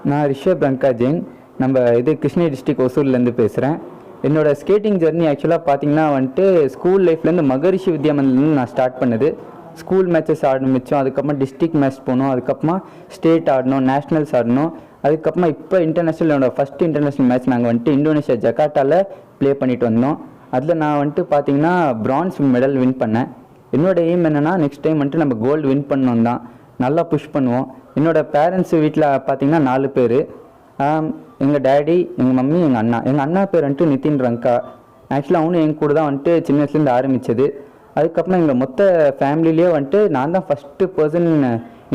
நான் ரிஷப் ரங்கா ஜெயின். நம்ம கிருஷ்ணகிரி டிஸ்ட்ரிக்ட் ஒசூர்லேருந்து பேசுகிறேன். என்னோடய ஸ்கேட்டிங் ஜர்னி ஆக்சுவலாக பார்த்தீங்கன்னா ஸ்கூல் லைஃப்லேருந்து மகரிஷி வித்யாமந்திலேருந்து நான் ஸ்டார்ட் பண்ணுது. ஸ்கூல் மேட்சஸ் ஆரம்பித்தோம், அதுக்கப்புறமா டிஸ்ட்ரிக்ட் மேட்ச் போனோம், அதுக்கப்புறமா ஸ்டேட் ஆடணும், நேஷ்னல்ஸ் ஆடணும். அதுக்கப்புறமா இப்போ இன்டர்நேஷ்னல் என்னோடய ஃபஸ்ட் இன்டர்நேஷ்னல் மேட்ச் நாங்கள் இந்தோனேஷியா ஜகார்ட்டாவில் ப்ளே பண்ணிட்டு வந்தோம். அதில் நான் பார்த்தீங்கன்னா பிரான்ஸ் மெடல் வின் பண்ணேன். என்னோடய எய்ம் என்னென்னா நெக்ஸ்ட் டைம் நம்ம கோல்டு வின் பண்ணணும் தான், நல்லா புஷ் பண்ணுவோம். என்னோடய பேரண்ட்ஸ் வீட்டில் பார்த்தீங்கன்னா 4 பேர். எங்கள் டேடி, எங்கள் மம்மி, எங்கள் அண்ணா. எங்கள் அண்ணா பேர் நிதின் ரங்கா. ஆக்சுவலாக அவனும் எங்கள் கூட தான் சின்ன வயசுலேருந்து ஆரம்பித்தது. அதுக்கப்புறம் எங்கள் மொத்த ஃபேமிலிலேயே நான் தான் ஃபஸ்ட்டு பர்சன்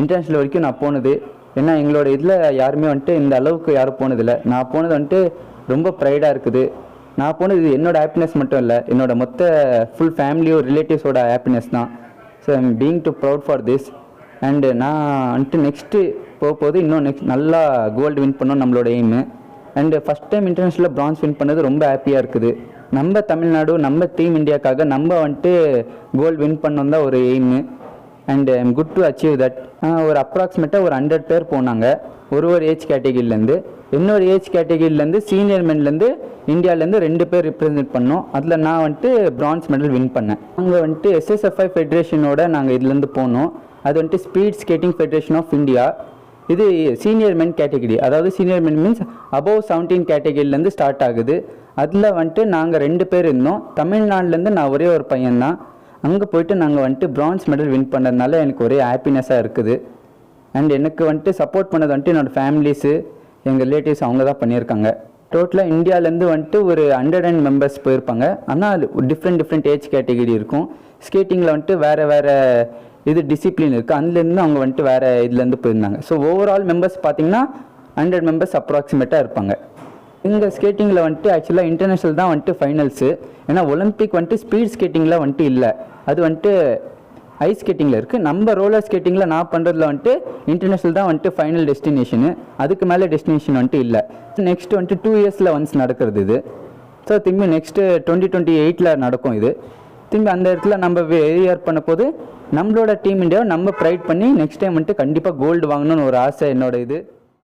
இன்டர்நேஷ்னல் வரைக்கும் நான் போனது. ஏன்னா எங்களோட இதில் யாருமே இந்த அளவுக்கு யாரும் போனதில்லை. நான் போனது ரொம்ப ப்ரைடாக இருக்குது. நான் போனது என்னோடய ஹாப்பினஸ் மட்டும் இல்லை, என்னோடய மொத்த ஃபுல் ஃபேமிலியோ ரிலேட்டிவ்ஸோட ஹாப்பினஸ் தான். So I am being too proud for this. And நான் நெக்ஸ்ட்டு போகும்போது இன்னும் நல்லா கோல்டு வின் பண்ணோம் நம்மளோட எய்மு. அண்டு ஃபஸ்ட் டைம் இன்டர்நேஷ்னலில் பிரான்ஸ் வின் பண்ணது ரொம்ப ஹாப்பியாக இருக்குது. நம்ம தமிழ்நாடு, நம்ம டீம் இந்தியாவுக்காக நம்ம கோல்டு வின் பண்ணோம் தான் ஒரு aim. And I am good to achieve that. ஒரு அப்ராக்சிமேட்டாக ஒரு 100 பேர் போனாங்க ஒரு ஏஜ் கேட்டகிரிலேருந்து. இன்னொரு ஏஜ் கேட்டகிரிலேருந்து சீனியர் மென்லேருந்து இந்தியாவிலேருந்து 2 பேர் ரிப்ரசென்ட் பண்ணோம். அதில் நான் பிரான்ஸ் மெடல் வின் பண்ணேன். நாங்கள் SSFI ஃபெடரேஷனோட நாங்கள் இதுலேருந்து போனோம். அது speed skating federation of India. இது சீனியர் மென் கேட்டகிரி, அதாவது சீனியர் மென் மீன்ஸ் அபவ் 17 கேட்டகிரிலேருந்து ஸ்டார்ட் ஆகுது. அதில் நாங்கள் 2 பேர் இருந்தோம். தமிழ்நாட்டிலேருந்து நான் ஒரே ஒரு பையன்தான். அங்கே போயிட்டு நாங்கள் பிரான்ஸ் மெடல் வின் பண்ணதுனால எனக்கு ஒரே ஹாப்பினஸாக இருக்குது. அண்ட் எனக்கு சப்போர்ட் பண்ணது என்னோடய ஃபேமிலிஸு, எங்கள் ரிலேட்டிவ்ஸ் அவங்க தான் பண்ணியிருக்காங்க. டோட்டலாக இந்தியாவிலேருந்து ஒரு 100 மெம்பர்ஸ் போயிருப்பாங்க. ஆனால் டிஃப்ரெண்ட் ஏஜ் கேட்டகிரி இருக்கும். ஸ்கேட்டிங்கில் வேறு இது டிசிப்ளின் இருக்குது. அதுலேருந்து அவங்க வேறு இதுலேருந்து போயிருந்தாங்க. ஸோ ஓவரால் மெம்பர்ஸ் பார்த்திங்கன்னா 100 மெம்பர்ஸ் அப்ராக்சிமேட்டாக இருப்பாங்க. எங்கள் ஸ்கேட்டிங்கில் ஆக்சுவலாக இன்டர்நேஷ்னல் தான் ஃபைனல்ஸு. ஏன்னா ஒலிம்பிக் ஸ்பீட் ஸ்கேட்டிங்கில் இல்லை, அது ஐஸ் ஸ்கேட்டிங்கில் இருக்குது. நம்ம ரோலர் ஸ்கேட்டிங்கில் நான் பண்ணுறதுல இன்டர்நேஷ்னல் தான் ஃபைனல் டெஸ்டினேஷனு. அதுக்கு மேலே டெஸ்டினேஷன் இல்லை. நெக்ஸ்ட் 2 இயர்ஸில் ஒன்ஸ் நடக்கிறது இது. ஸோ திரும்பி நெக்ஸ்ட்டு 2028 நடக்கும் இது. திரும்பி அந்த இடத்துல நம்ம ஏஆர் பண்ண போது நம்மளோட டீம் இந்தியாவை நம்ம ப்ரைட் பண்ணி நெக்ஸ்ட் டைம் கண்டிப்பாக கோல்டு வாங்கணும்னு ஒரு ஆசை என்னோட இது.